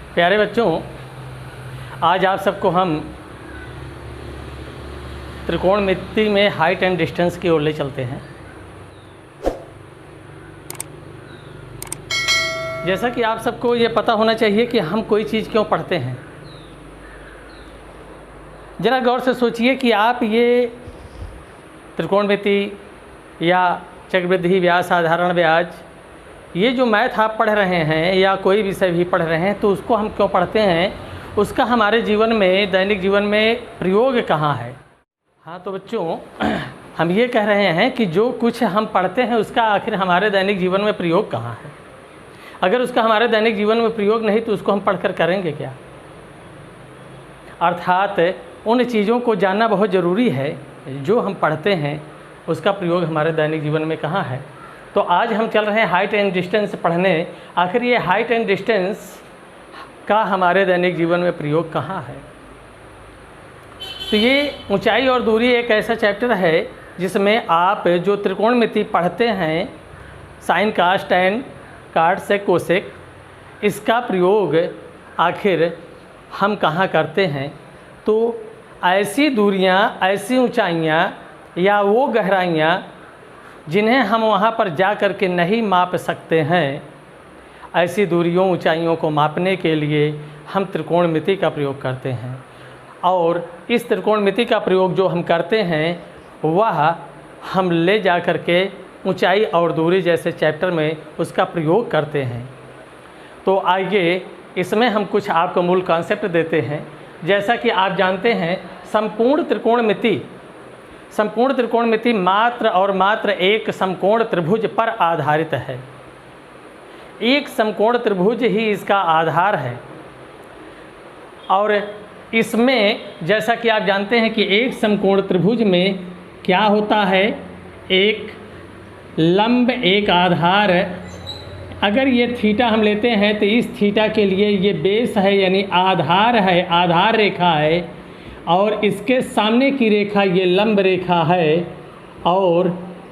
प्यारे बच्चों, आज आप सबको हम त्रिकोणमिति में हाइट एंड डिस्टेंस की ओर ले चलते हैं। जैसा कि आप सबको ये पता होना चाहिए कि हम कोई चीज़ क्यों पढ़ते हैं। ज़रा गौर से सोचिए कि आप ये त्रिकोणमिति या चक्रवृद्धि ब्याज, साधारण ब्याज, ये जो मैथ आप पढ़ रहे हैं या कोई विषय भी पढ़ रहे हैं, तो उसको हम क्यों पढ़ते हैं, उसका हमारे जीवन में, दैनिक जीवन में प्रयोग कहाँ है। हाँ, तो बच्चों हम ये कह रहे हैं कि जो कुछ हम पढ़ते हैं उसका आखिर हमारे दैनिक जीवन में प्रयोग कहाँ है। अगर उसका हमारे दैनिक जीवन में प्रयोग नहीं तो उसको हम पढ़कर करेंगे क्या। अर्थात उन चीज़ों को जानना बहुत ज़रूरी है जो हम पढ़ते हैं उसका प्रयोग हमारे दैनिक जीवन में कहाँ है। तो आज हम चल रहे हैं हाइट एंड डिस्टेंस पढ़ने। आखिर ये हाइट एंड डिस्टेंस का हमारे दैनिक जीवन में प्रयोग कहाँ है। तो ये ऊंचाई और दूरी एक ऐसा चैप्टर है जिसमें आप जो त्रिकोणमिति पढ़ते हैं, साइन, कास, टैन, कॉट, सेक, कोसेक, इसका प्रयोग आखिर हम कहाँ करते हैं। तो ऐसी दूरियाँ, ऐसी ऊंचाइयाँ या वो गहराइयाँ जिन्हें हम वहाँ पर जा कर के नहीं माप सकते हैं, ऐसी दूरियों, ऊंचाइयों को मापने के लिए हम त्रिकोणमिति का प्रयोग करते हैं। और इस त्रिकोणमिति का प्रयोग जो हम करते हैं वह हम ले जा कर के ऊंचाई और दूरी जैसे चैप्टर में उसका प्रयोग करते हैं। तो आइए इसमें हम कुछ आपको मूल कॉन्सेप्ट देते हैं। जैसा कि आप जानते हैं, संपूर्ण त्रिकोणमिति मात्र और मात्र एक समकोण त्रिभुज पर आधारित है। एक समकोण त्रिभुज ही इसका आधार है। और इसमें जैसा कि आप जानते हैं कि एक समकोण त्रिभुज में क्या होता है, एक लंब, एक आधार। अगर ये थीटा हम लेते हैं तो इस थीटा के लिए ये बेस है, यानी आधार है, आधार रेखा है, और इसके सामने की रेखा ये लंब रेखा है, और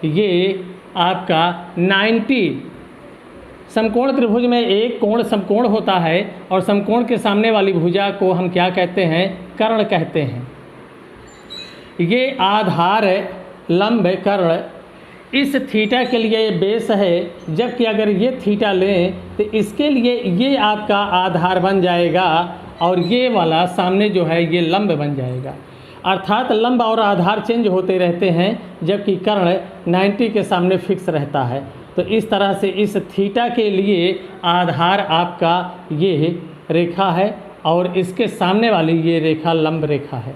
ये आपका 90 समकोण त्रिभुज में एक कोण समकोण होता है, और समकोण के सामने वाली भुजा को हम क्या कहते हैं, कर्ण कहते हैं। ये आधार, लंब, कर्ण, इस थीटा के लिए ये बेस है। जबकि अगर ये थीटा लें तो इसके लिए ये आपका आधार बन जाएगा, और ये वाला सामने जो है ये लंब बन जाएगा। अर्थात लंब और आधार चेंज होते रहते हैं, जबकि कर्ण 90 के सामने फिक्स रहता है। तो इस तरह से इस थीटा के लिए आधार आपका ये रेखा है, और इसके सामने वाली ये रेखा लंब रेखा है।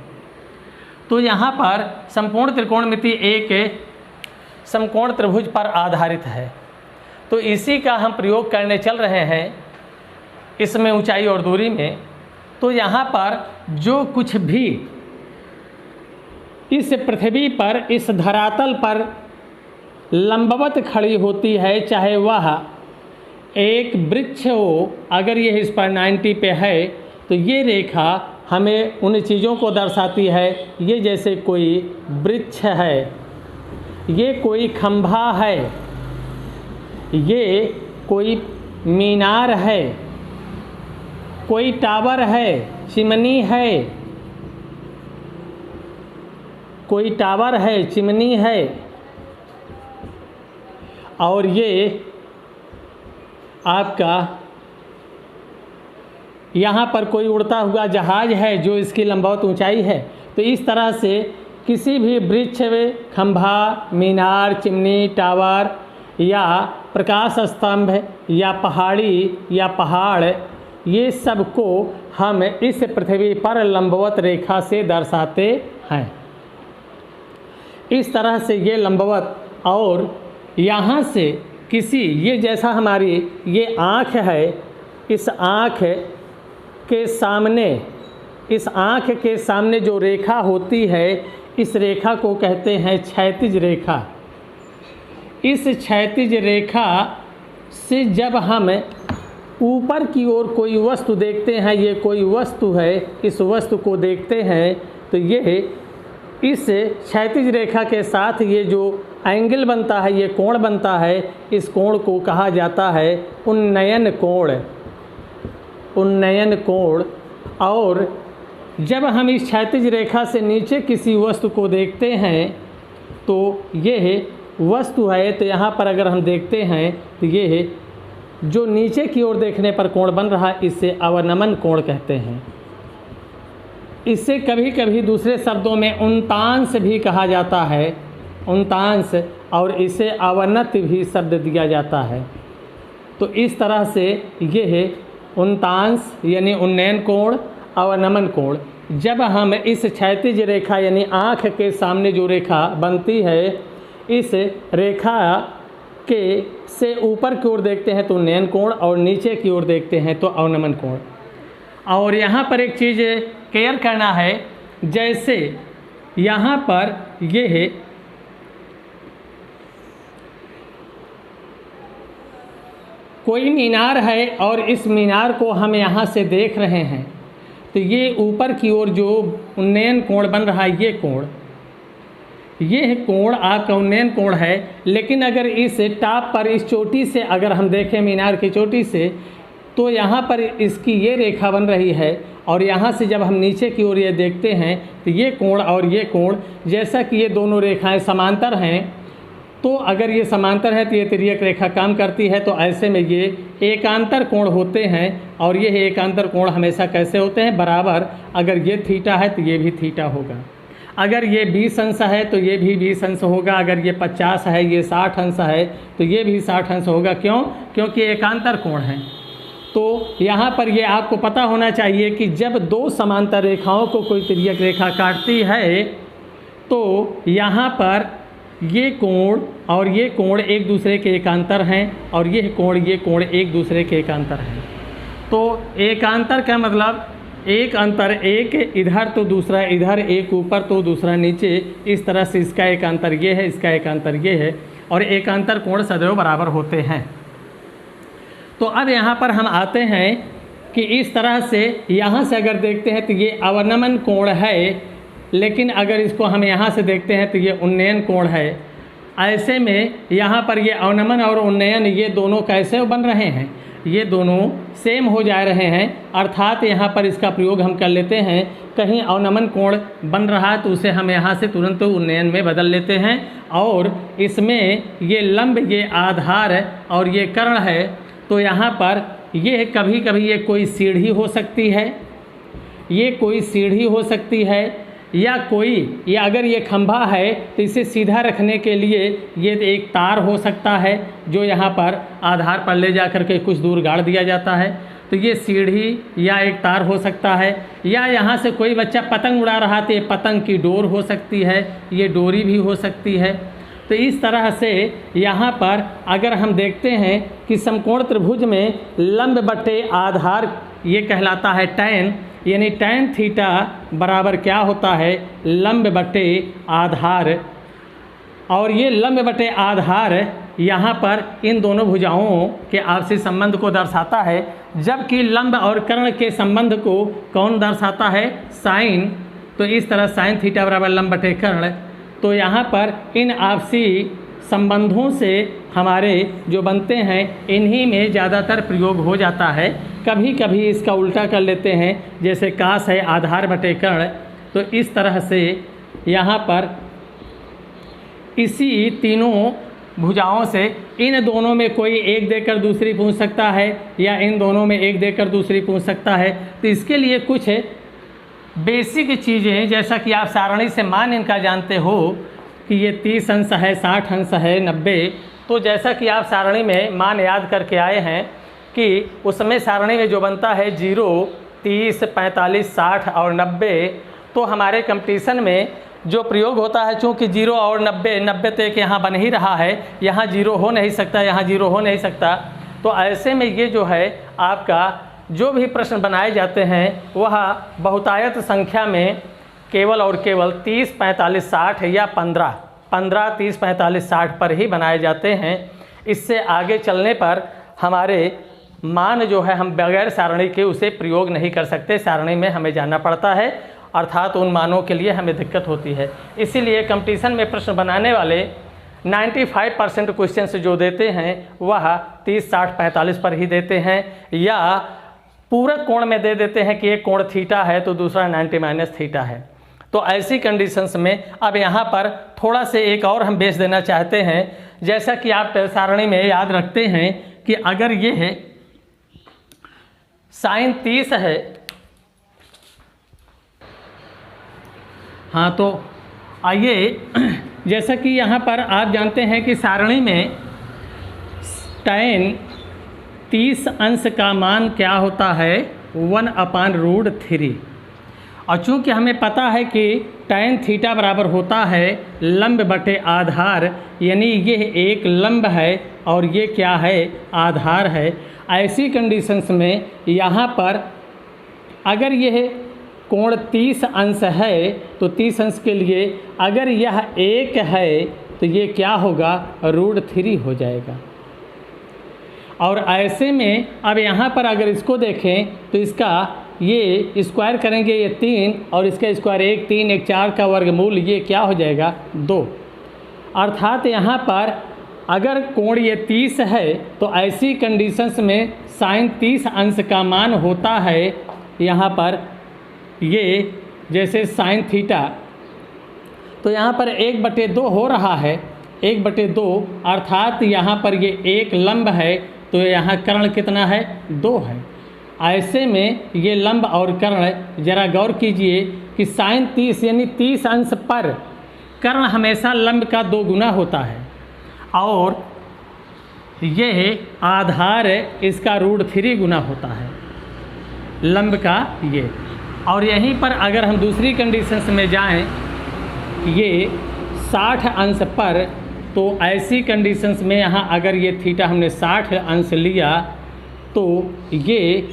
तो यहाँ पर संपूर्ण त्रिकोणमिति एक समकोण त्रिभुज पर आधारित है। तो इसी का हम प्रयोग करने चल रहे हैं इसमें ऊंचाई और दूरी में। तो यहाँ पर जो कुछ भी इस पृथ्वी पर, इस धरातल पर लंबवत खड़ी होती है, चाहे वह एक वृक्ष हो, अगर ये इस पर 90 पे है तो ये रेखा हमें उन चीज़ों को दर्शाती है। ये जैसे कोई वृक्ष है, ये कोई खंभा है, ये कोई मीनार है, कोई टावर है, चिमनी है, कोई टावर है, चिमनी है, और ये आपका यहाँ पर कोई उड़ता हुआ जहाज है जो इसकी लंबवत ऊंचाई है। तो इस तरह से किसी भी वृक्ष, खंभा, मीनार, चिमनी, टावर या प्रकाश स्तंभ या पहाड़ी या पहाड़, ये सब को हम इस पृथ्वी पर लंबवत रेखा से दर्शाते हैं। इस तरह से ये लंबवत, और यहाँ से किसी, ये जैसा हमारी ये आँख है, इस आँख के सामने, इस आँख के सामने जो रेखा होती है, इस रेखा को कहते हैं क्षैतिज रेखा। इस क्षैतिज रेखा से जब हम ऊपर की ओर कोई वस्तु देखते हैं, ये कोई वस्तु है, इस वस्तु को देखते हैं, तो ये इस क्षैतिज रेखा के साथ ये जो एंगल बनता है, ये कोण बनता है, इस कोण को कहा जाता है उन्नयन कोण। उन्नयन कोण। और जब हम इस क्षैतिज रेखा से नीचे किसी वस्तु को देखते हैं तो यह वस्तु है, तो यहाँ पर अगर हम देखते हैं तो ये जो नीचे की ओर देखने पर कोण बन रहा है इसे अवनमन कोण कहते हैं। इसे कभी कभी दूसरे शब्दों में उन्तांश भी कहा जाता है, उन्तांश, और इसे अवनत भी शब्द दिया जाता है। तो इस तरह से यह उन्तांश यानी उन्नयन कोण, अवनमन कोण, जब हम इस क्षैतिज रेखा यानी आँख के सामने जो रेखा बनती है इस रेखा के से ऊपर की ओर देखते हैं तो उन्नयन कोण और नीचे की ओर देखते हैं तो अवनमन कोण। और यहाँ पर एक चीज़ क्लियर करना है, जैसे यहाँ पर यह कोई मीनार है और इस मीनार को हम यहाँ से देख रहे हैं तो ये ऊपर की ओर जो उन्नयन कोण बन रहा है ये कोण आपका उन्नयन कोण है। लेकिन अगर इस टॉप पर इस चोटी से अगर हम देखें मीनार की चोटी से तो यहाँ पर इसकी ये रेखा बन रही है और यहाँ से जब हम नीचे की ओर ये देखते हैं तो ये कोण और ये कोण, जैसा कि ये दोनों रेखाएं समांतर हैं तो अगर ये समांतर है तो ये तिर्यक रेखा काम करती है, तो ऐसे में ये एकांतर कोण होते हैं। और ये एकांतर कोण हमेशा कैसे होते हैं? बराबर। अगर ये थीटा है तो ये भी थीटा होगा, अगर ये 20 अंश है तो ये भी 20 अंश होगा, अगर ये 50 है, ये 60 अंश है तो ये भी 60 अंश होगा। क्यों? क्योंकि एकांतर कोण है। तो यहाँ पर ये आपको पता होना चाहिए कि जब दो समांतर रेखाओं को कोई तिर्यक रेखा काटती है तो यहाँ पर ये कोण और ये कोण एक दूसरे के एकांतर हैं और ये कोण एक दूसरे के एकांतर हैं। तो एकांतर का मतलब एक अंतर, एक इधर तो दूसरा इधर, एक ऊपर तो दूसरा नीचे, इस तरह से इसका एकांतर ये है, इसका एकांतर ये है और एकांतर कोण सदैव बराबर होते हैं। तो अब यहाँ पर हम आते हैं कि इस तरह से यहाँ से अगर देखते हैं तो ये अवनमन कोण है, लेकिन अगर इसको हम यहाँ से देखते हैं तो ये उन्नयन कोण है। ऐसे में यहाँ पर ये अवनमन और उन्नयन ये दोनों कैसे बन रहे हैं? ये दोनों सेम हो जा रहे हैं। अर्थात यहाँ पर इसका प्रयोग हम कर लेते हैं, कहीं अवनमन कोण बन रहा है तो उसे हम यहाँ से तुरंत उन्नयन में बदल लेते हैं और इसमें ये लंब, ये आधार और ये कर्ण है। तो यहाँ पर ये कभी कभी ये कोई सीढ़ी हो सकती है, ये कोई सीढ़ी हो सकती है, या अगर ये खंभा है तो इसे सीधा रखने के लिए ये एक तार हो सकता है जो यहाँ पर आधार पर ले जा कर के कुछ दूर गाड़ दिया जाता है। तो ये सीढ़ी या एक तार हो सकता है, या यहाँ से कोई बच्चा पतंग उड़ा रहा तो ये पतंग की डोर हो सकती है, ये डोरी भी हो सकती है। तो इस तरह से यहाँ पर अगर हम देखते हैं कि समकोण त्रिभुज में लंब बटे आधार ये कहलाता है टैन, यानी टैन थीटा बराबर क्या होता है? लंब बटे आधार। और ये लंब बटे आधार यहाँ पर इन दोनों भुजाओं के आपसी संबंध को दर्शाता है, जबकि लंब और कर्ण के संबंध को कौन दर्शाता है? साइन। तो इस तरह साइन थीटा बराबर लंब बटे कर्ण। तो यहाँ पर इन आपसी संबंधों से हमारे जो बनते हैं इन्हीं में ज़्यादातर प्रयोग हो जाता है। कभी कभी इसका उल्टा कर लेते हैं, जैसे काश है आधार बटे कर्ण। तो इस तरह से यहाँ पर इसी तीनों भुजाओं से इन दोनों में कोई एक देकर दूसरी पूछ सकता है या इन दोनों में एक देकर दूसरी पूछ सकता है। तो इसके लिए कुछ बेसिक चीज़ें, जैसा कि आप सारणी से मान इनका जानते हो कि ये 30 अंश है, 60 अंश है, 90। तो जैसा कि आप सारणी में मान याद करके आए हैं कि उसमें सारणी में जो बनता है 0, 30, 45, 60 और 90, तो हमारे कंपटीशन में जो प्रयोग होता है, चूँकि 0 और 90 तो एक यहाँ बन ही रहा है, यहाँ 0 हो नहीं सकता, यहाँ 0 हो नहीं सकता। तो ऐसे में ये जो है आपका जो भी प्रश्न बनाए जाते हैं वह बहुतायत संख्या में केवल और केवल 30, 45, 60 या 15, 30, 45, 60 पर ही बनाए जाते हैं। इससे आगे चलने पर हमारे मान जो है हम बगैर सारणी के उसे प्रयोग नहीं कर सकते, सारणी में हमें जाना पड़ता है, अर्थात उन मानों के लिए हमें दिक्कत होती है। इसीलिए कंपटीशन में प्रश्न बनाने वाले 95% क्वेश्चन जो देते हैं वह 30, 60, 45 पर ही देते हैं, या पूरक कोण में दे देते हैं कि एक कोण थीटा है तो दूसरा 90 माइनस थीटा है। तो ऐसी कंडीशंस में अब यहाँ पर थोड़ा से एक और हम बेस देना चाहते हैं। जैसा कि आप सारणी में याद रखते हैं कि अगर ये है साइन 30 है, हाँ तो आइए, जैसा कि यहाँ पर आप जानते हैं कि सारणी में tan 30 अंश का मान क्या होता है 1/√3। और चूँकि हमें पता है कि tan थीटा बराबर होता है लंब बटे आधार, यानी ये एक लंब है और ये क्या है आधार है। ऐसी कंडीशंस में यहाँ पर अगर यह कोण 30 अंश है तो 30 अंश के लिए अगर यह 1 है तो ये क्या होगा √3 हो जाएगा। और ऐसे में अब यहाँ पर अगर इसको देखें तो इसका ये स्क्वायर करेंगे ये 3 और इसका स्क्वायर 1 3 1 4 का वर्गमूल ये क्या हो जाएगा 2। अर्थात यहाँ पर अगर कोण ये 30 है तो ऐसी कंडीशंस में साइन 30 अंश का मान होता है यहाँ पर ये जैसे साइन थीटा, तो यहाँ पर 1/2 हो रहा है 1/2, अर्थात यहाँ पर ये एक लंब है तो यहाँ कर्ण कितना है 2 है। ऐसे में ये लंब और कर्ण जरा गौर कीजिए कि साइन 30 यानी 30 अंश पर कर्ण हमेशा लंब का 2 गुना होता है और ये आधार इसका √3 गुना होता है लंब का ये। और यहीं पर अगर हम दूसरी कंडीशंस में जाएं ये 60 अंश पर, तो ऐसी कंडीशंस में यहाँ अगर ये थीटा हमने 60 अंश लिया तो ये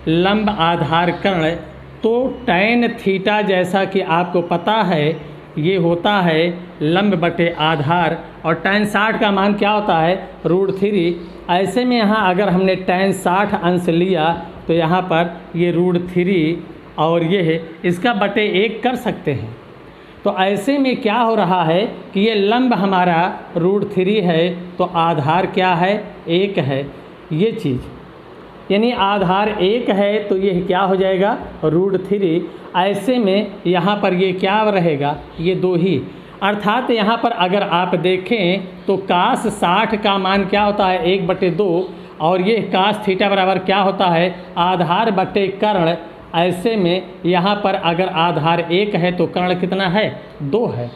लंब आधार कर्ण, तो tan थीटा जैसा कि आपको पता है ये होता है लंब बटे आधार और tan 60 का मान क्या होता है √3। ऐसे में यहाँ अगर हमने tan 60 अंश लिया तो यहाँ पर ये √3 और ये है इसका बटे 1 कर सकते हैं। तो ऐसे में क्या हो रहा है कि ये लंब हमारा √3 है तो आधार क्या है 1 है, ये चीज़ यानी आधार 1 है तो ये क्या हो जाएगा √3। ऐसे में यहाँ पर ये क्या रहेगा ये 2 ही। अर्थात यहाँ पर अगर आप देखें तो कास 60 का मान क्या होता है 1/2 और ये कास थीटा बराबर क्या होता है आधार बटे कर्ण। ऐसे में यहाँ पर अगर आधार 1 है तो कर्ण कितना है 2 है।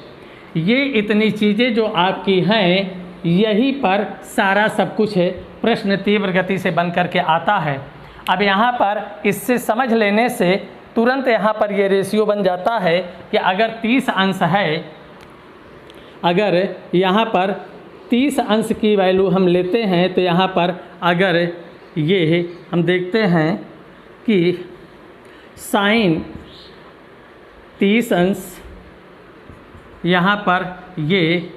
ये इतनी चीज़ें जो आपकी हैं यहीं पर सारा सब कुछ है प्रश्न तीव्र गति से बन करके आता है। अब यहाँ पर इससे समझ लेने से तुरंत यहाँ पर ये रेशियो बन जाता है कि अगर 30 अंश है, अगर यहाँ पर 30 अंश की वैल्यू हम लेते हैं तो यहाँ पर अगर ये हम देखते हैं कि साइन 30 अंश, यहाँ पर ये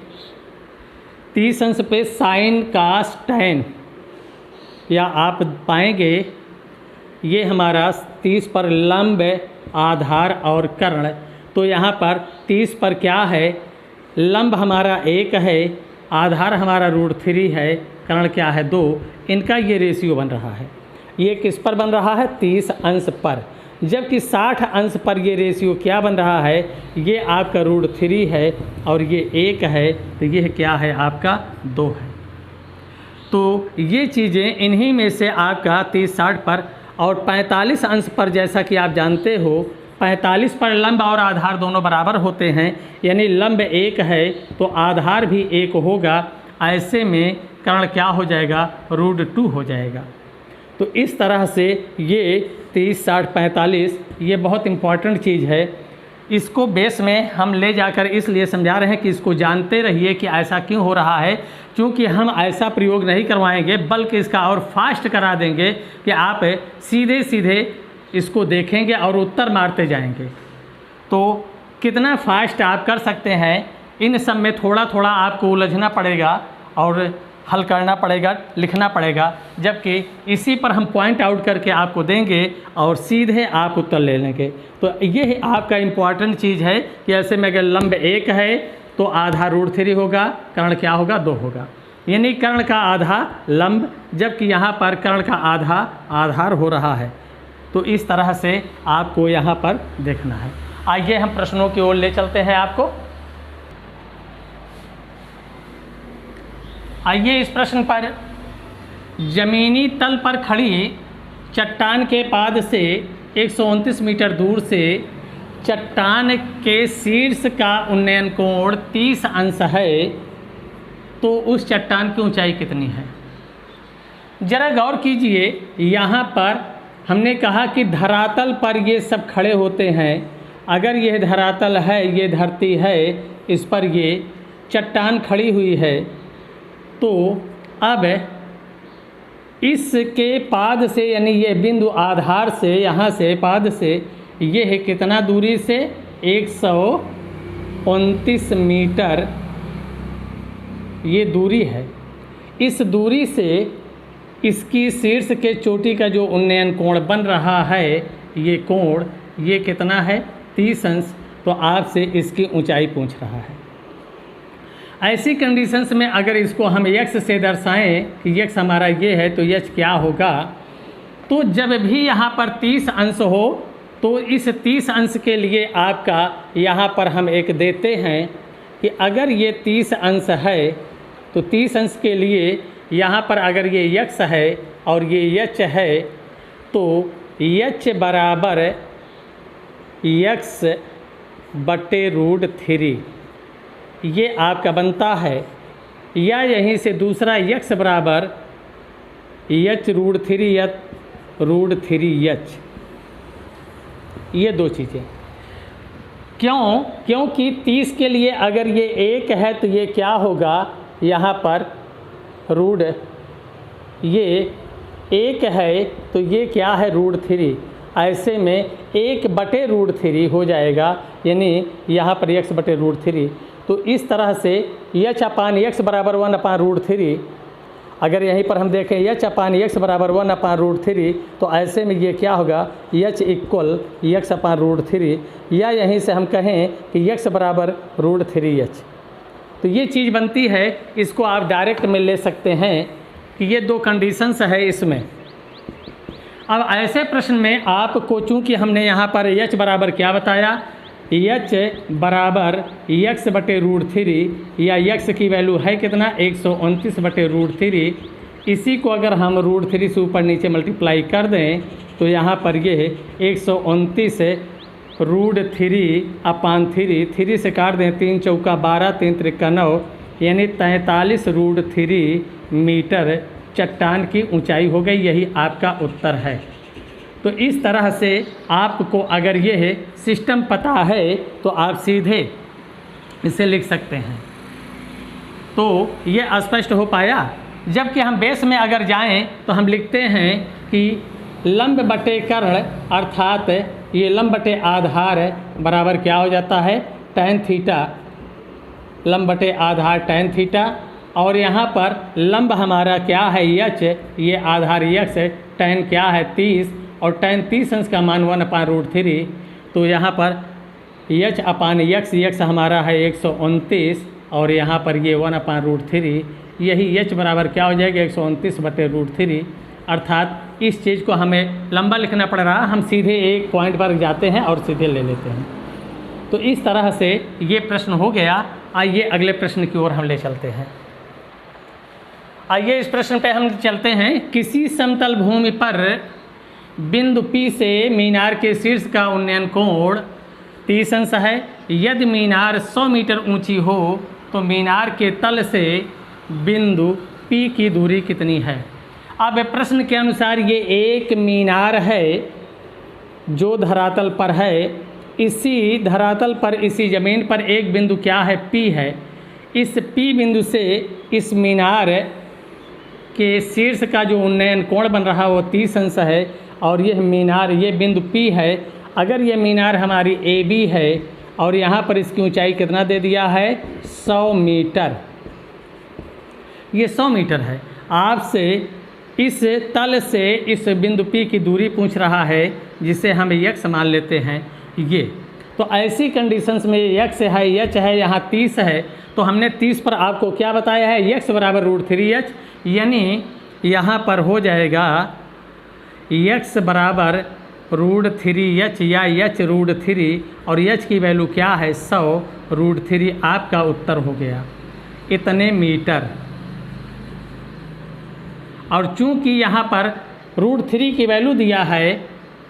30 अंश पे साइन कास tan, या आप पाएंगे ये हमारा 30 पर लंब आधार और कर्ण। तो यहाँ पर 30 पर क्या है लंब हमारा 1 है, आधार हमारा √3 है, कर्ण क्या है 2। इनका ये रेशियो बन रहा है। ये किस पर बन रहा है 30 अंश पर, जबकि 60 अंश पर ये रेशियो क्या बन रहा है ये आपका √3 है और ये 1 है तो ये क्या है आपका 2 है। तो ये चीज़ें इन्हीं में से आपका 30-60 पर और 45 अंश पर जैसा कि आप जानते हो 45 पर लंब और आधार दोनों बराबर होते हैं, यानी लंब 1 है तो आधार भी 1 होगा। ऐसे में कर्ण क्या हो जाएगा √2 हो जाएगा। तो इस तरह से ये 30, 60, 45 ये बहुत इम्पॉर्टेंट चीज़ है। इसको बेस में हम ले जाकर इसलिए समझा रहे हैं कि इसको जानते रहिए कि ऐसा क्यों हो रहा है, क्योंकि हम ऐसा प्रयोग नहीं करवाएंगे बल्कि इसका और फास्ट करा देंगे कि आप सीधे सीधे इसको देखेंगे और उत्तर मारते जाएंगे। तो कितना फास्ट आप कर सकते हैं इन सब में थोड़ा थोड़ा आपको उलझना पड़ेगा और हल करना पड़ेगा, लिखना पड़ेगा, जबकि इसी पर हम पॉइंट आउट करके आपको देंगे और सीधे आप उत्तर ले लेंगे। तो ये आपका इम्पॉर्टेंट चीज़ है कि ऐसे में अगर लंब 1 है तो आधार √3 होगा, कर्ण क्या होगा 2 होगा। यानी कर्ण का आधा लंब, जबकि यहाँ पर कर्ण का आधा आधार हो रहा है। तो इस तरह से आपको यहाँ पर देखना है। आइए हम प्रश्नों की ओर ले चलते हैं आपको। आइए इस प्रश्न पर, जमीनी तल पर खड़ी चट्टान के पाद से 129 मीटर दूर से चट्टान के शीर्ष का उन्नयन कोण 30 अंश है, तो उस चट्टान की ऊंचाई कितनी है? जरा गौर कीजिए, यहाँ पर हमने कहा कि धरातल पर ये सब खड़े होते हैं। अगर यह धरातल है, ये धरती है, इस पर ये चट्टान खड़ी हुई है, तो अब इसके पाद से, यानी ये बिंदु आधार से, यहाँ से पाद से, ये है कितना दूरी से? 129 मीटर ये दूरी है। इस दूरी से इसकी शीर्ष के चोटी का जो उन्नयन कोण बन रहा है, ये कोण ये कितना है? 30 अंश। तो आपसे इसकी ऊंचाई पूछ रहा है। ऐसी कंडीशंस में अगर इसको हम x से दर्शाएं कि x हमारा ये है, तो h क्या होगा? तो जब भी यहाँ पर 30 अंश हो, तो इस 30 अंश के लिए आपका यहाँ पर हम एक देते हैं कि अगर ये 30 अंश है, तो 30 अंश के लिए यहाँ पर अगर ये x है और ये h है, तो h बराबर x बटे √3 ये आपका बनता है। या यहीं से दूसरा x बराबर h √3 √3h, ये दो चीज़ें। क्यों? क्योंकि 30 के लिए अगर ये 1 है तो ये क्या होगा? यहाँ पर रूट, ये 1 है तो ये क्या है? √3। ऐसे में 1 बटे √3 हो जाएगा, यानी यहाँ पर x बटे √3। तो इस तरह से h अपान x बराबर 1/√3। अगर यहीं पर हम देखें h अपान x बराबर 1/√3, तो ऐसे में ये क्या होगा? h इक्वल x अपान √3। या यहीं से हम कहें कि x बराबर √3h। तो ये चीज़ बनती है। इसको आप डायरेक्ट में ले सकते हैं कि ये दो कंडीशंस है इसमें। अब ऐसे प्रश्न में आपको, चूँकि हमने यहाँ पर h बराबर क्या बताया? h बराबर x बटे √3, या x की वैल्यू है कितना? 129 बटे √3। इसी को अगर हम √3 से ऊपर नीचे मल्टीप्लाई कर दें, तो यहाँ पर ये 129 √3 अपान 3 से काट दें, 3 चौका 12, 3 त्रिका 9, यानी 43 √3 मीटर चट्टान की ऊंचाई हो गई। यही आपका उत्तर है। तो इस तरह से आपको अगर ये सिस्टम पता है, तो आप सीधे इसे लिख सकते हैं। तो ये स्पष्ट हो पाया। जबकि हम बेस में अगर जाएं, तो हम लिखते हैं कि लंब बटे कर्ण, अर्थात ये लंब बटे आधार बराबर क्या हो जाता है? tan theta. लंब बटे आधार tan थीटा, और यहाँ पर लंब हमारा क्या है? h, ये आधार x है। tan क्या है? 30, और tan 30 अंश का मान 1/√3। तो यहाँ पर h अपान x हमारा है 129, और यहाँ पर ये 1/√3। यही h बराबर क्या हो जाएगा? 129 बटे √3। अर्थात इस चीज़ को हमें लंबा लिखना पड़ रहा, हम सीधे एक पॉइंट पर जाते हैं और सीधे ले लेते हैं। तो इस तरह से ये प्रश्न हो गया। आइए अगले प्रश्न की ओर हम ले चलते हैं। आइए इस प्रश्न पे हम चलते हैं। किसी समतल भूमि पर बिंदु P से मीनार के शीर्ष का उन्नयन कोण 30 अंश है। यदि मीनार 100 मीटर ऊंची हो, तो मीनार के तल से बिंदु P की दूरी कितनी है? अब प्रश्न के अनुसार ये एक मीनार है जो धरातल पर है। इसी धरातल पर, इसी ज़मीन पर एक बिंदु क्या है? P है। इस P बिंदु से इस मीनार के शीर्ष का जो उन्नयन कोण बन रहा है वो 30 अंश है, और यह मीनार, ये बिंदु P है। अगर ये मीनार हमारी AB है, और यहाँ पर इसकी ऊंचाई कितना दे दिया है? 100 मीटर। ये 100 मीटर है। आपसे इस तल से इस बिंदु P की दूरी पूछ रहा है, जिसे हम x मान लेते हैं। ये तो ऐसी कंडीशंस में x है, h है, यहाँ 30 है, तो हमने 30 पर आपको क्या बताया है, x बराबर √3h, यानी यहाँ पर हो जाएगा x बराबर √3h या h √3, और h की वैल्यू क्या है 100 √3, आपका उत्तर हो गया इतने मीटर। और चूंकि यहाँ पर √3 की वैल्यू दिया है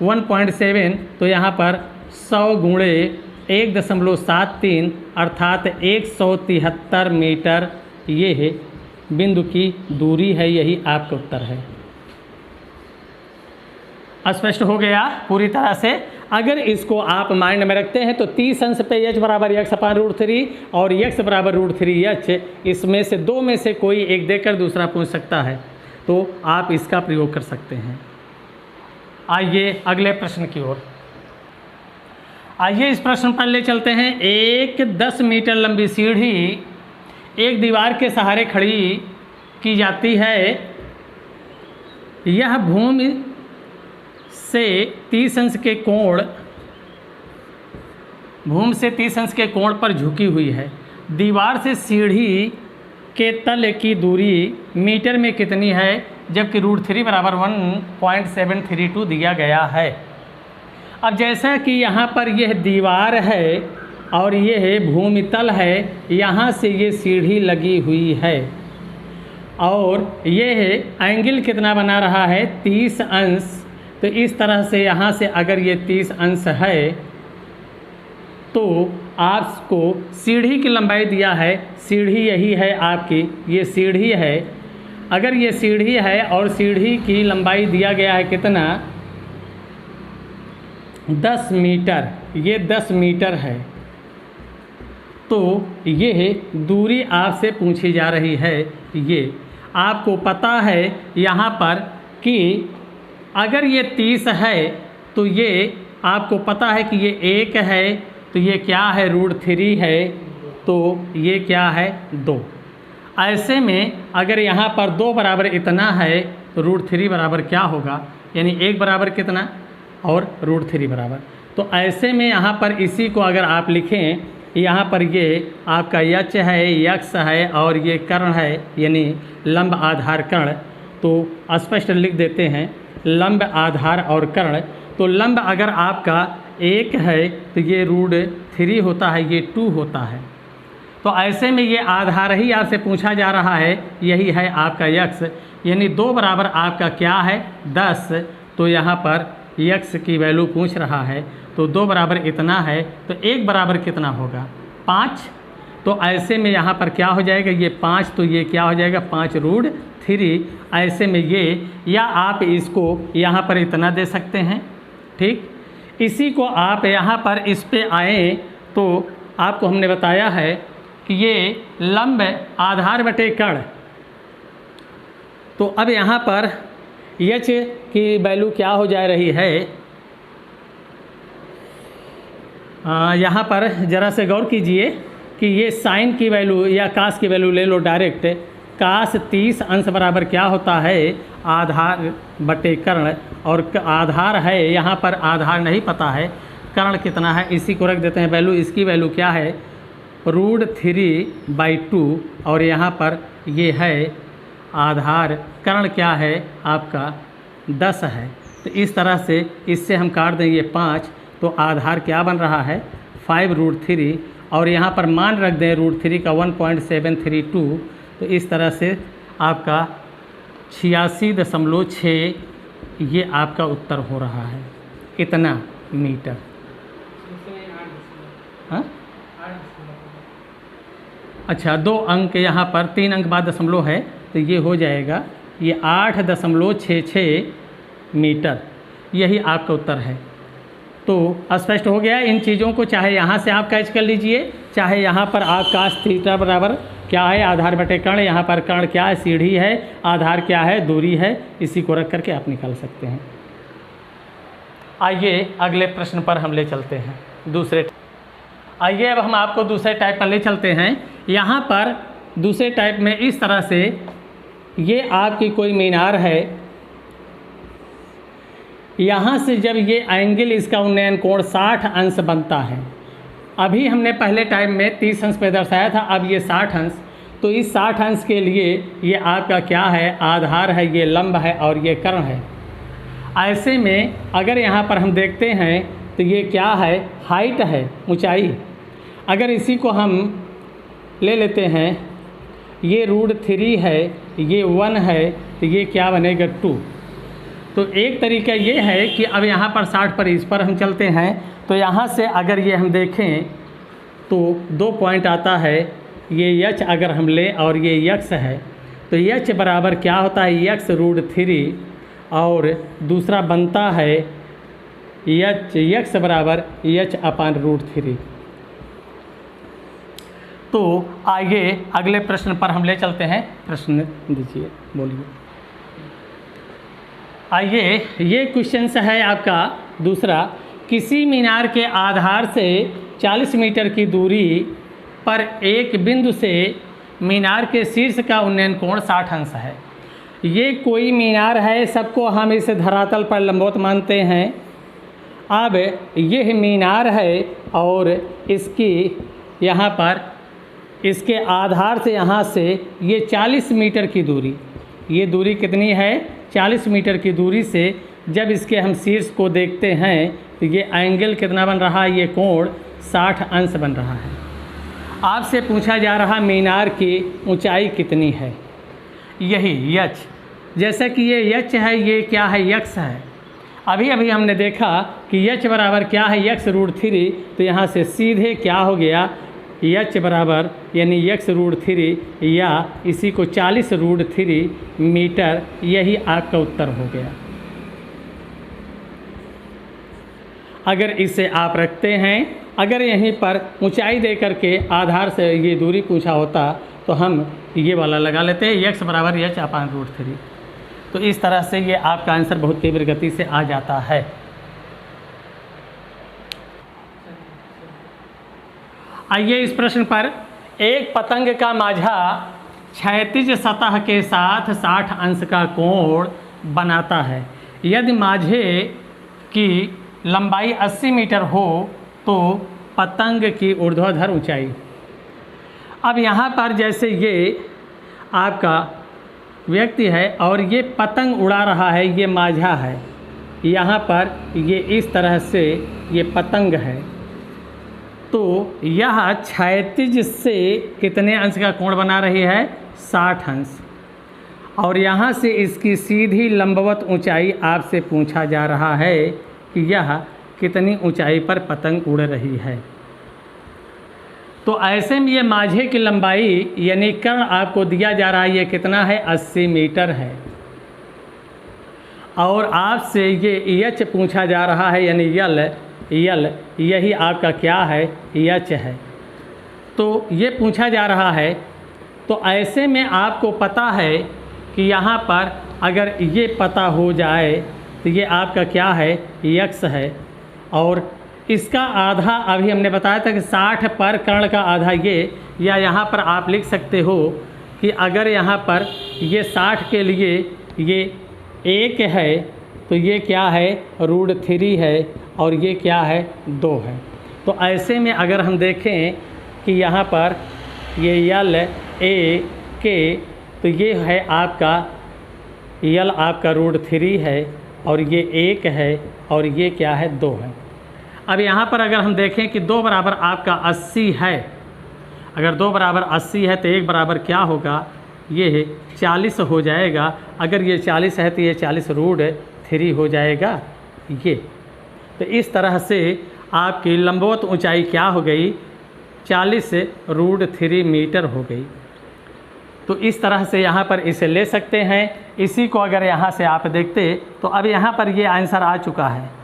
1.7, तो यहाँ पर 100 गुणे 1.73 अर्थात 173 मीटर ये है बिंदु की दूरी है, यही आपका उत्तर है। स्पष्ट हो गया पूरी तरह से। अगर इसको आप माइंड में रखते हैं तो 30 अंश पे h बराबर x/√3 और x बराबर √3h, इसमें से दो में से कोई एक देकर दूसरा पूछ सकता है, तो आप इसका प्रयोग कर सकते हैं। आइए अगले प्रश्न की ओर। आइए इस प्रश्न पर ले चलते हैं। एक 10 मीटर लंबी सीढ़ी एक दीवार के सहारे खड़ी की जाती है। यह भूमि से 30 अंश के कोण पर झुकी हुई है। दीवार से सीढ़ी के तल की दूरी मीटर में कितनी है, जबकि √3 बराबर 1.732 दिया गया है। अब जैसा कि यहाँ पर यह दीवार है और यह भूमितल है, यहाँ से ये सीढ़ी लगी हुई है और यह एंगल कितना बना रहा है 30 अंश। तो इस तरह से यहाँ से अगर ये 30 अंश है तो आपको सीढ़ी की लंबाई दिया है, सीढ़ी यही है आपकी, ये सीढ़ी है। अगर ये सीढ़ी है और सीढ़ी की लंबाई दिया गया है कितना 10 मीटर, ये 10 मीटर है, तो ये दूरी आपसे पूछी जा रही है। ये आपको पता है यहाँ पर कि अगर ये 30 है तो ये आपको पता है कि ये 1 है, तो ये क्या है √3 है, तो ये क्या है 2। ऐसे में अगर यहाँ पर 2 बराबर इतना है तो √3 बराबर क्या होगा, यानी 1 बराबर कितना और √3 बराबर। तो ऐसे में यहाँ पर इसी को अगर आप लिखें, यहाँ पर ये आपका यच है, यक्स है और ये कर्ण है, यानी लंब आधार कर्ण। तो स्पष्ट लिख देते हैं लंब आधार और कर्ण। तो लंब अगर आपका 1 है तो ये √3 होता है, ये 2 होता है। तो ऐसे में ये आधार ही आपसे पूछा जा रहा है, यही है आपका यक्स, यानी 2 बराबर आपका क्या है 10। तो यहाँ पर यक्स की वैल्यू पूछ रहा है, तो 2 बराबर इतना है, तो 1 बराबर कितना होगा 5। तो ऐसे में यहाँ पर क्या हो जाएगा ये 5, तो ये क्या हो जाएगा 5 √3। ऐसे में ये, या आप इसको यहाँ पर इतना दे सकते हैं, ठीक। इसी को आप यहाँ पर इस पे आए तो आपको हमने बताया है कि ये लंब आधार बटे कर्ण। तो अब यहाँ पर एच की वैल्यू क्या हो जा रही है, यहाँ पर ज़रा से गौर कीजिए कि ये साइन की वैल्यू या कास की वैल्यू ले लो डायरेक्ट। कास 30 अंश बराबर क्या होता है आधार बटे कर्ण, और आधार है यहाँ पर आधार नहीं पता है, कर्ण कितना है इसी को रख देते हैं वैल्यू। इसकी वैल्यू क्या है √3/2 और यहाँ पर ये है आधार, कर्ण क्या है आपका 10 है। तो इस तरह से इससे हम काट दें ये 5, तो आधार क्या बन रहा है 5 √3 और यहाँ पर मान रख दें √3 का 1.732। तो इस तरह से आपका 86.6 ये आपका उत्तर हो रहा है, इतना मीटर। हाँ अच्छा, 2 अंक यहाँ पर 3 अंक बाद दशमलव है, तो ये हो जाएगा ये 8.66 मीटर, यही आपका उत्तर है। तो स्पष्ट हो गया। इन चीज़ों को चाहे यहाँ से आप कैच कर लीजिए, चाहे यहाँ पर आप कास थीटा बराबर क्या है आधार बटे कर्ण, यहाँ पर कर्ण क्या है सीढ़ी है, आधार क्या है दूरी है, इसी को रख करके आप निकाल सकते हैं। आइए अगले प्रश्न पर हम ले चलते हैं दूसरे। आइए अब हम आपको दूसरे टाइप पर ले चलते हैं। यहाँ पर दूसरे टाइप में इस तरह से ये आपकी कोई मीनार है, यहाँ से जब ये एंगल इसका उन्नयन कोण 60 अंश बनता है, अभी हमने पहले टाइम में 30 अंश पे दर्शाया था, अब ये 60 अंश। तो इस 60 अंश के लिए ये आपका क्या है, आधार है, ये लंब है और ये कर्ण है। ऐसे में अगर यहाँ पर हम देखते हैं तो ये क्या है, हाइट है, ऊंचाई। अगर इसी को हम ले लेते हैं, ये √3 है, ये 1 है, तो ये क्या बनेगा 2। तो एक तरीका ये है कि अब यहाँ पर 60 पर इस पर हम चलते हैं, तो यहाँ से अगर ये हम देखें तो 2 पॉइंट आता है, ये h अगर हम ले और ये x है, तो h बराबर क्या होता है, x √3 और दूसरा बनता है x बराबर h/√3। तो आइए अगले प्रश्न पर हम ले चलते हैं। प्रश्न दीजिए, बोलिए। आइए, ये क्वेश्चन है आपका दूसरा, किसी मीनार के आधार से 40 मीटर की दूरी पर एक बिंदु से मीनार के शीर्ष का उन्नयन कोण 60 अंश है। ये कोई मीनार है, सबको हम इस धरातल पर लंबवत मानते हैं। अब यह मीनार है और इसकी यहाँ पर इसके आधार से यहाँ से ये 40 मीटर की दूरी, ये दूरी कितनी है, 40 मीटर की दूरी से जब इसके हम शीर्ष को देखते हैं तो ये एंगल कितना बन रहा है, ये कोण 60 अंश बन रहा है। आपसे पूछा जा रहा मीनार की ऊंचाई कितनी है, यही h। जैसा कि ये h है, ये क्या है, x है। अभी अभी हमने देखा कि h बराबर क्या है, x √3। तो यहाँ से सीधे क्या हो गया, h बराबर यानी x √3 या इसी को 40 √3 मीटर, यही आपका उत्तर हो गया। अगर इसे आप रखते हैं, अगर यहीं पर ऊंचाई दे करके आधार से ये दूरी पूछा होता तो हम ये वाला लगा लेते हैं, x बराबर h/√3। तो इस तरह से ये आपका आंसर बहुत तीव्र गति से आ जाता है। आइए इस प्रश्न पर, एक पतंग का माझा क्षैतिज सतह के साथ 60 अंश का कोण बनाता है। यदि माझे की लंबाई 80 मीटर हो तो पतंग की ऊर्ध्वाधर ऊंचाई। अब यहाँ पर जैसे ये आपका व्यक्ति है और ये पतंग उड़ा रहा है, ये माझा है, यहाँ पर ये इस तरह से ये पतंग है, तो यह क्षैतिज से कितने अंश का कोण बना रही है, 60 अंश। और यहाँ से इसकी सीधी लंबवत ऊंचाई आपसे पूछा जा रहा है कि यह कितनी ऊंचाई पर पतंग उड़ रही है। तो ऐसे में ये माझे की लंबाई यानी कर्ण आपको दिया जा रहा है, ये कितना है, 80 मीटर है। और आपसे ये h पूछा जा रहा है यानी यल, यही आपका क्या है, h है। तो ये पूछा जा रहा है, तो ऐसे में आपको पता है कि यहाँ पर अगर ये पता हो जाए तो ये आपका क्या है, x है। और इसका आधा अभी हमने बताया था कि 60 पर कर्ण का आधा ये, या यहाँ पर आप लिख सकते हो कि अगर यहाँ पर ये 60 के लिए ये 1 है तो ये क्या है, √3 है और ये क्या है, 2 है। तो ऐसे में अगर हम देखें कि यहाँ पर ये यल ए के, तो ये है आपका यल आपका √3 है और ये 1 है और ये क्या है, 2 है। अब यहाँ पर अगर हम देखें कि 2 बराबर आपका 80 है, अगर 2 बराबर 80 है तो 1 बराबर क्या होगा, ये 40 हो जाएगा। अगर ये 40 है तो ये 40 √3 हो जाएगा ये। तो इस तरह से आपकी लंबवत ऊंचाई क्या हो गई, 40 √3 मीटर हो गई। तो इस तरह से यहाँ पर इसे ले सकते हैं। इसी को अगर यहाँ से आप देखते तो अब यहाँ पर ये आंसर आ चुका है।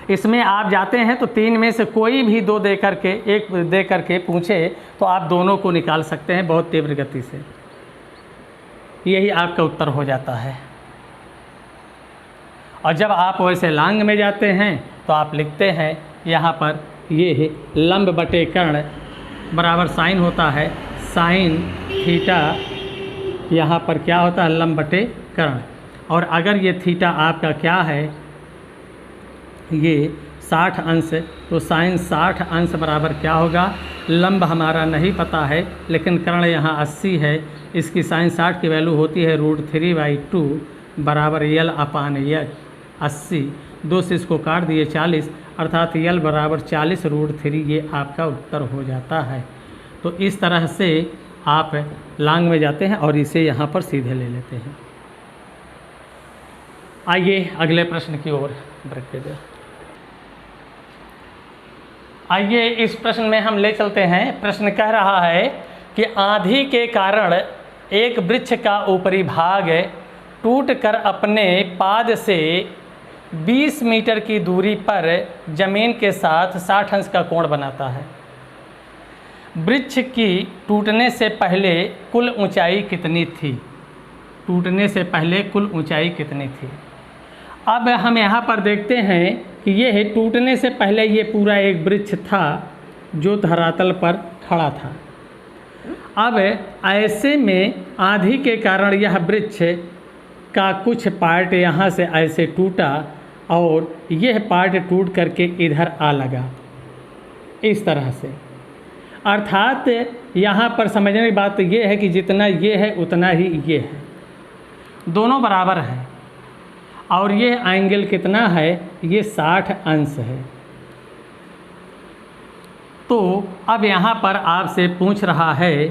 इसमें आप जाते हैं तो 3 में से कोई भी 2 दे करके, 1 दे करके पूछे तो आप दोनों को निकाल सकते हैं बहुत तीव्र गति से। यही आपका उत्तर हो जाता है। और जब आप वैसे लांग में जाते हैं तो आप लिखते हैं यहाँ पर ये लंब बटे कर्ण बराबर साइन होता है, साइन थीटा, यहाँ पर क्या होता है, लंब बटे कर्ण। और अगर ये थीटा आपका क्या है, ये 60 अंश, तो साइन 60 अंश बराबर क्या होगा, लंब हमारा नहीं पता है लेकिन कर्ण यहाँ 80 है, इसकी साइन 60 की वैल्यू होती है √3/2 बराबर यल अपान यल 80, 2 से इसको काट दिए 40, अर्थात यल बराबर 40√3, ये आपका उत्तर हो जाता है। तो इस तरह से आप लांग में जाते हैं और इसे यहाँ पर सीधे ले लेते हैं। आइए अगले प्रश्न की ओर बढ़ते हैं। आइए इस प्रश्न में हम ले चलते हैं। प्रश्न कह रहा है कि आंधी के कारण एक वृक्ष का ऊपरी भाग टूटकर अपने पाद से 20 मीटर की दूरी पर जमीन के साथ 60 अंश का कोण बनाता है। वृक्ष की टूटने से पहले कुल ऊंचाई कितनी थी? टूटने से पहले कुल ऊंचाई कितनी थी? अब हम यहाँ पर देखते हैं कि ये टूटने से पहले ये पूरा एक वृक्ष था जो धरातल पर खड़ा था। अब ऐसे में आंधी के कारण यह वृक्ष का कुछ पार्ट यहाँ से ऐसे टूटा और यह पार्ट टूट करके इधर आ लगा इस तरह से। अर्थात यहाँ पर समझने की बात तो ये है कि जितना ये है उतना ही ये है, दोनों बराबर है। और ये एंगल कितना है, ये 60 अंश है। तो अब यहाँ पर आपसे पूछ रहा है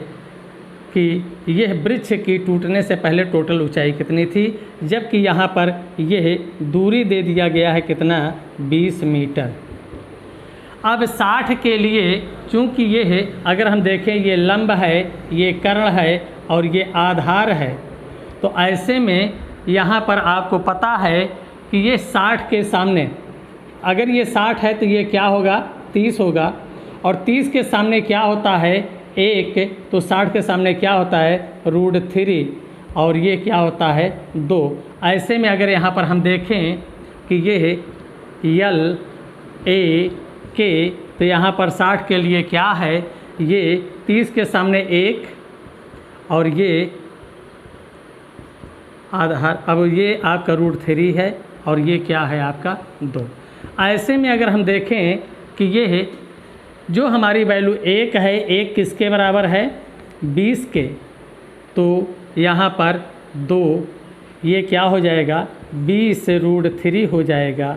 कि यह वृक्ष की टूटने से पहले टोटल ऊंचाई कितनी थी, जबकि यहाँ पर यह दूरी दे दिया गया है कितना, 20 मीटर। अब 60 के लिए चूँकि ये है, अगर हम देखें ये लंब है, ये कर्ण है और ये आधार है, तो ऐसे में यहाँ पर आपको पता है कि ये 60 के सामने, अगर ये 60 है तो ये क्या होगा, 30 होगा, और 30 के सामने क्या होता है, 1, तो 60 के सामने क्या होता है, √3, और ये क्या होता है, 2। ऐसे में अगर यहाँ पर हम देखें कि ये यल ए के, तो यहाँ पर 60 के लिए क्या है, ये 30 के सामने 1 और ये आधार, अब ये आपका √3 है और ये क्या है आपका 2। ऐसे में अगर हम देखें कि ये है जो हमारी वैल्यू 1 है, 1 किसके बराबर है, 20 के, तो यहाँ पर 2, ये क्या हो जाएगा, 20 √3 हो जाएगा,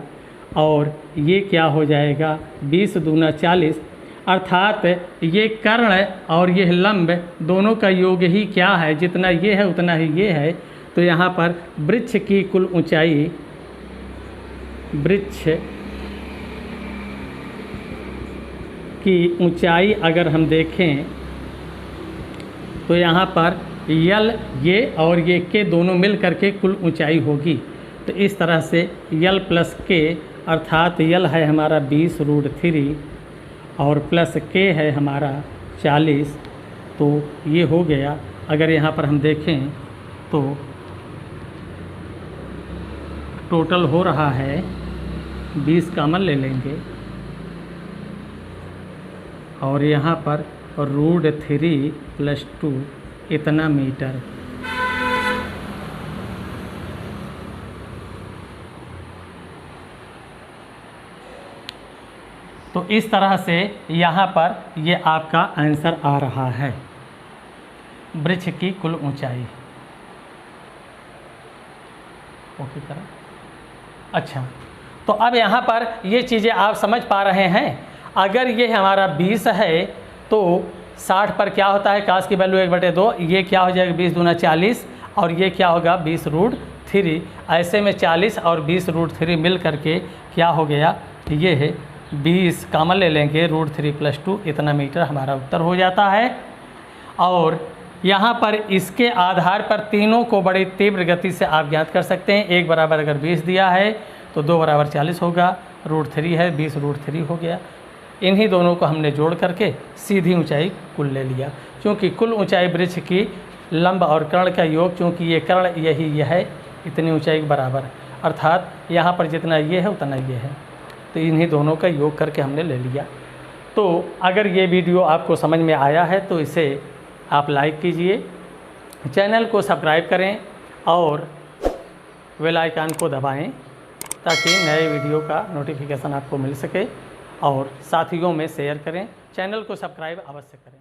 और ये क्या हो जाएगा, 20 दूना 40, अर्थात ये कर्ण और ये लंब दोनों का योग ही क्या है, जितना ये है उतना ही ये है। तो यहाँ पर वृक्ष की कुल ऊंचाई, वृक्ष की ऊंचाई अगर हम देखें तो यहाँ पर यल ये और ये के दोनों मिल करके कुल ऊंचाई होगी। तो इस तरह से यल प्लस के, अर्थात यल है हमारा 20 √3 और प्लस के है हमारा 40, तो ये हो गया। अगर यहाँ पर हम देखें तो टोटल हो रहा है 20 कॉमन ले लेंगे और यहाँ पर √3 + 2 इतना मीटर। तो इस तरह से यहाँ पर ये आपका आंसर आ रहा है, वृक्ष की कुल ऊंचाई। ओके करा। अच्छा, तो अब यहाँ पर ये चीज़ें आप समझ पा रहे हैं। अगर ये हमारा 20 है तो 60 पर क्या होता है, काश की वैल्यू 1/2, ये क्या हो जाएगा 20 दूना 40 और ये क्या होगा 20 √3। ऐसे में 40 और 20 √3 मिल करके क्या हो गया, ये है 20 कॉमन ले लेंगे, √3 + 2 इतना मीटर हमारा उत्तर हो जाता है। और यहाँ पर इसके आधार पर तीनों को बड़ी तीव्र गति से आप ज्ञात कर सकते हैं। 1 बराबर अगर 20 दिया है तो 2 बराबर 40 होगा, √3 है 20 √3 हो गया। इन्हीं दोनों को हमने जोड़ करके सीधी ऊंचाई कुल ले लिया, क्योंकि कुल ऊंचाई वृक्ष की लंब और कर्ण का योग, चूँकि ये कर्ण यही है इतनी ऊंचाई के बराबर, अर्थात यहाँ पर जितना ये है उतना ये है, तो इन्हीं दोनों का योग करके हमने ले लिया। तो अगर ये वीडियो आपको समझ में आया है तो इसे आप लाइक कीजिए, चैनल को सब्सक्राइब करें और बेल आइकन को दबाएं ताकि नए वीडियो का नोटिफिकेशन आपको मिल सके। और साथियों में शेयर करें, चैनल को सब्सक्राइब अवश्य करें।